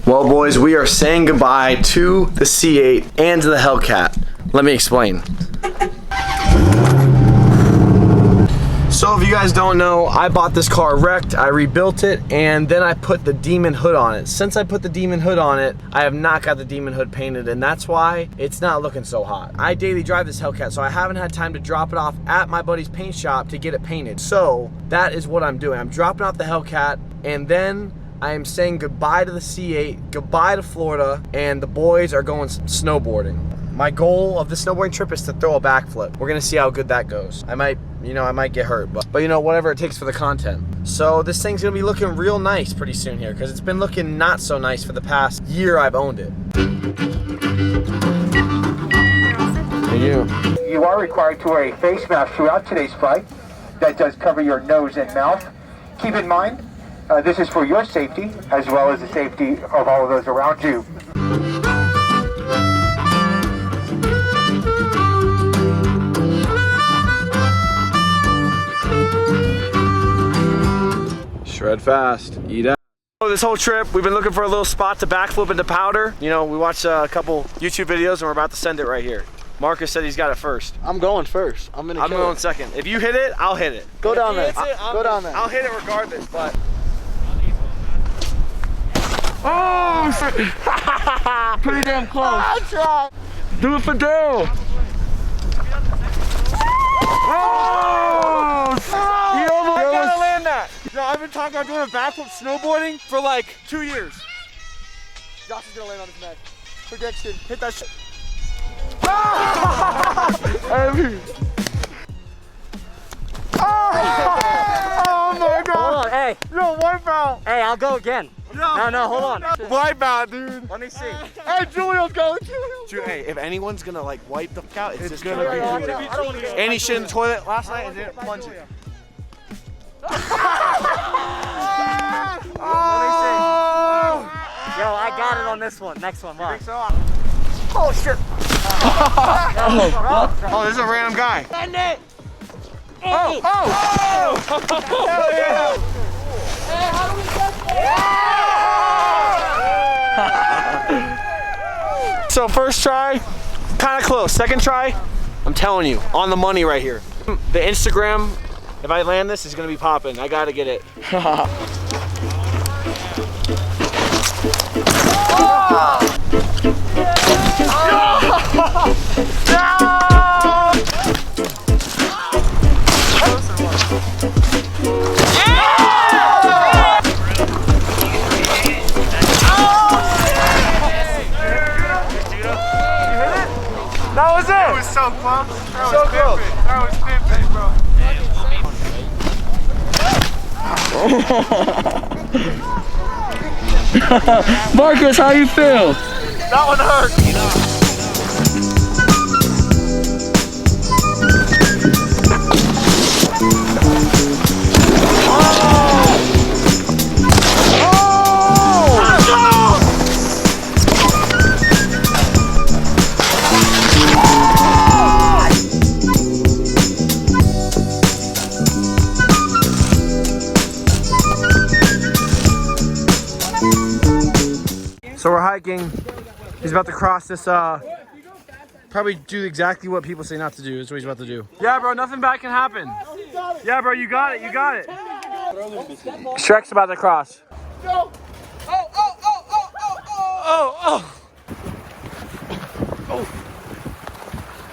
Well, boys, we are saying goodbye to the C8 and to the Hellcat. Let me explain. So if you guys don't know, I bought this car wrecked, I rebuilt it, and then I put the Demon hood on it. Since I put the Demon hood on it, I have not got the Demon hood painted, and that's why it's not looking so hot. I daily drive this Hellcat, so I haven't had time to drop it off at my buddy's paint shop to get it painted. So that is what I'm doing. I'm dropping off the Hellcat, and then I am saying goodbye to the C8, goodbye to Florida, and the boys are going snowboarding. My goal of the snowboarding trip is to throw a backflip. We're gonna see how good that goes. I might get hurt, but you know, whatever it takes for the content. So this thing's gonna be looking real nice pretty soon here, because it's been looking not so nice for the past year I've owned it. Thank you. You are required to wear a face mask throughout today's flight. That does cover your nose and mouth. Keep in mind, this is for your safety, as well as the safety of all of those around you. Shred fast, eat out. This whole trip, we've been looking for a little spot to backflip into powder. You know, we watched a couple YouTube videos and we're about to send it right here. Marcus said he's got it first. I'm going first. I'm going second. If you hit it, I'll hit it. Go down there. Go down there. I'll hit it regardless, but. Oh, pretty damn close. Do it for Dale. Oh! I gotta land that. No, I've been talking about doing a backflip snowboarding for like 2 years. Josh is gonna land on his neck. Prediction. Hit that shit. Oh my god! Hold on, hey. No, wipe out. Hey, I'll go again. No, hold on. Wipe out, dude. Let me see. Hey, Julio's going. Hey, if anyone's gonna like wipe the fuck out, it's just gonna be Julio. And he shit in the toilet last night and didn't plunge it. Let me see. Yo, I got it on this one. Next one, watch. Oh shit. Oh, this is a random guy. Send it. Oh! Hell yeah! Hey, how do we get there? So first try, kind of close. Second try, I'm telling you, on the money right here. The Instagram, if I land this, is gonna be popping. I gotta get it. That was it! That was so close. That was pimping, bro. Marcus, how you feel? That one hurt. So we're hiking. He's about to cross this, probably do exactly what people say not to do. Is what he's about to do. Yeah, bro, nothing bad can happen. Yeah, bro, you got it, you got it. Shrek's about to cross. Go! Oh!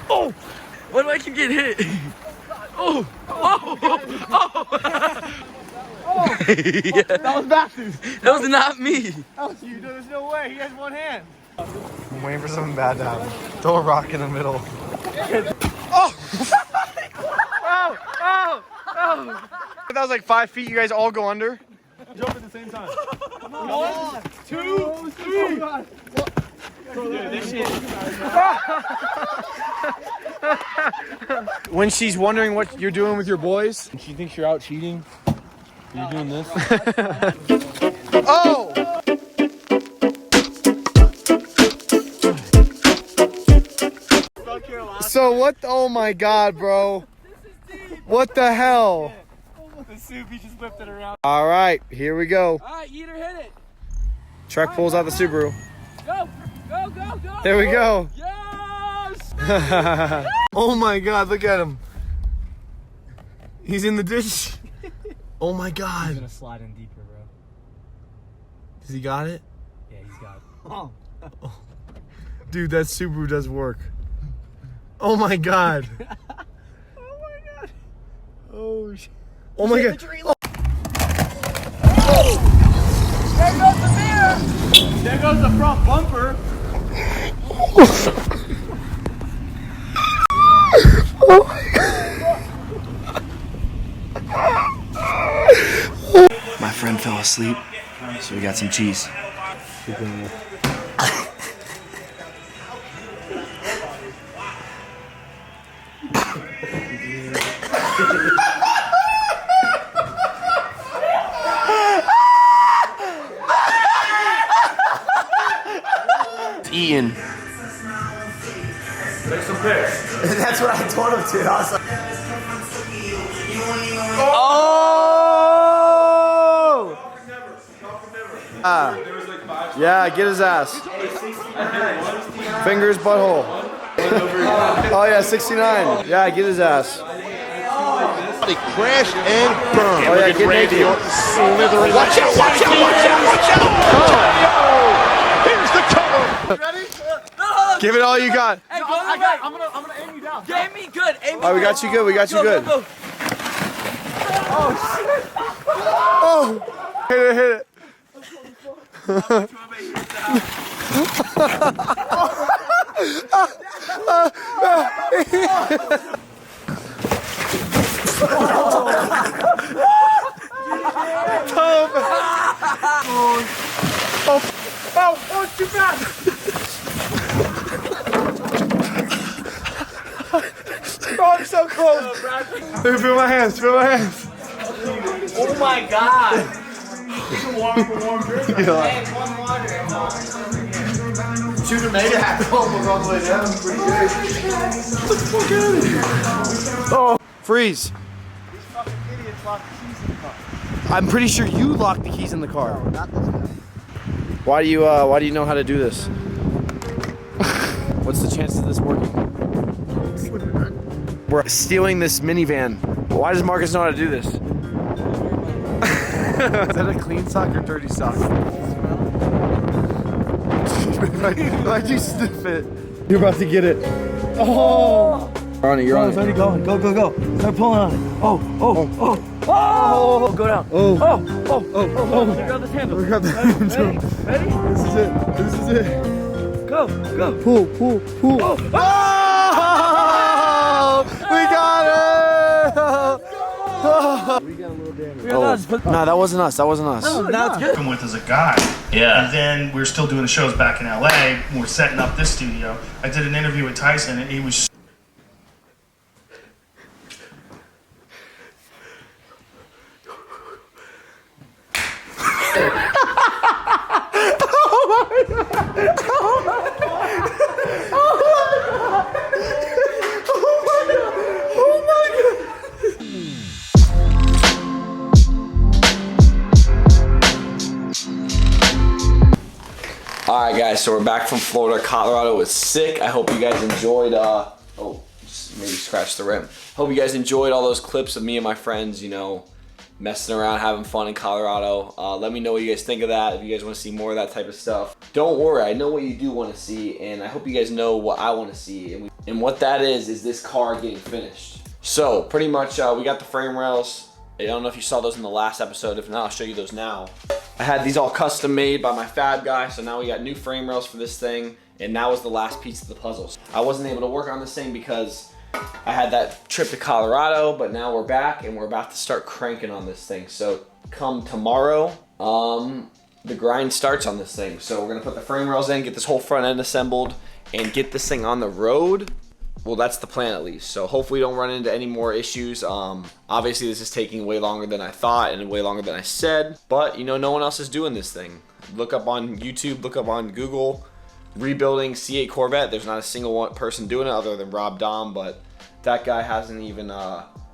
Oh! Why do I keep getting hit? Oh! Yeah. That was Baptist. That was not me. That was you. There's no way. He has one hand. I'm waiting for something bad to happen. Throw a rock in the middle. Oh! That was like 5 feet. You guys all go under. Jump at the same time. 1, 2, 3. When she's wondering what you're doing with your boys, and she thinks you're out cheating, you're doing this. Oh! So what? Oh my god, bro. What the hell? The soup, he just whipped it around. All right, here we go. All right, Eater, hit it. Truck pulls out the Subaru. Go, go, go, go. There we go. Yes. Oh my God, look at him. He's in the ditch. Oh my God. He's gonna slide in deeper, bro. Has he got it? Yeah, he's got it. Oh. Dude, that Subaru does work. Oh my God. Oh my God. Oh shit. Oh my God. There goes the mirror. There goes the front bumper. My friend fell asleep, so we got some cheese. Ian. Take some pics. That's what I told him to. I was like, oh! Yeah, get his ass. Fingers, butthole. Oh yeah, 69. Yeah, get his ass. They crash and burn. Oh yeah, get naked. Slithering. Watch out, watch out, watch out, watch out! Here's the cover. Give it all you got. Hey, go to the right. I'm gonna aim you down. Get me good. Aim me Oh, we got you good. We got you good. Go, go. Oh, hit it, hit it. Oh, too fast. Oh, I'm so close. Feel my hands, feel my hands. Oh my God. You can warm up a warm drink. Shooter made it happen. All the way down. Pretty good. Oh, freeze. These fucking idiots locked the keys in the car. I'm pretty sure you locked the keys in the car. No, not this guy. Why do you know how to do this? What's the chance of this working? We're stealing this minivan. Why does Marcus know how to do this? Is that a clean sock or dirty sock? Why'd you sniff it? You're about to get it. Oh! You're on it, you're on it. Already going. Go, go, go. Start pulling on it. Oh, go down. Oh! Grab this handle. We got that. Ready? This is it. This is it. Go, go. Pull. Oh! We got it! We got a little damage. No, that wasn't us. That wasn't us. Now it's good. Come with as a guy. Yeah. And then we're still doing the shows back in LA. We're setting up this studio. I did an interview with Tyson, and he was. Alright guys, so we're back from Florida. Colorado was sick. I hope you guys enjoyed, just maybe scratch the rim. Hope you guys enjoyed all those clips of me and my friends, you know, messing around, having fun in Colorado. Let me know what you guys think of that, if you guys want to see more of that type of stuff. Don't worry, I know what you do want to see, and I hope you guys know what I want to see. And what that is this car getting finished. So, pretty much, we got the frame rails. I don't know if you saw those in the last episode. If not, I'll show you those now. I had these all custom made by my fab guy, so now we got new frame rails for this thing, and now was the last piece of the puzzle. I wasn't able to work on this thing because I had that trip to Colorado, but now we're back and we're about to start cranking on this thing. So come tomorrow, the grind starts on this thing. So we're gonna put the frame rails in, get this whole front end assembled, and get this thing on the road. Well, that's the plan at least. So hopefully we don't run into any more issues. Obviously this is taking way longer than I thought and way longer than I said, but you know, no one else is doing this thing. Look up on YouTube, look up on Google, rebuilding C8 Corvette. There's not a single person doing it other than Rob Dom, but that guy hasn't even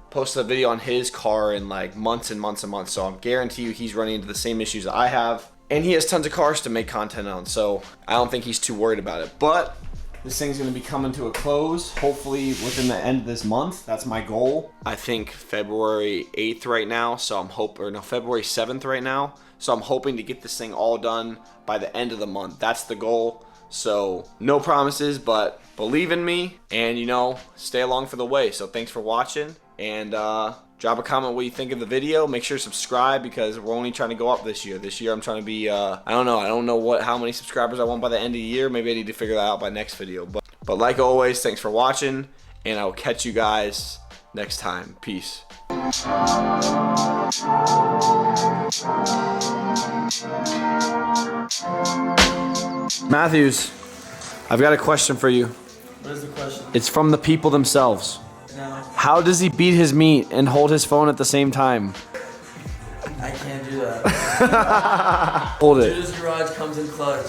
posted a video on his car in like months and months and months. So I guarantee you he's running into the same issues I have. And he has tons of cars to make content on, so I don't think he's too worried about it. But this thing's gonna be coming to a close, hopefully within the end of this month. That's my goal. I think February 8th right now, so I'm February 7th right now. So I'm hoping to get this thing all done by the end of the month. That's the goal. So no promises, but believe in me and, you know, stay along for the way. So thanks for watching, and drop a comment what you think of the video. Make sure to subscribe because we're only trying to go up this year. This year I'm trying to be, I don't know how many subscribers I want by the end of the year. Maybe I need to figure that out by next video. But like always, thanks for watching, and I will catch you guys next time. Peace. Matthews, I've got a question for you. What is the question? It's from the people themselves. No, How does he beat his meat and hold his phone at the same time? I can't do that. Hold it. Judas Garage comes in clutch.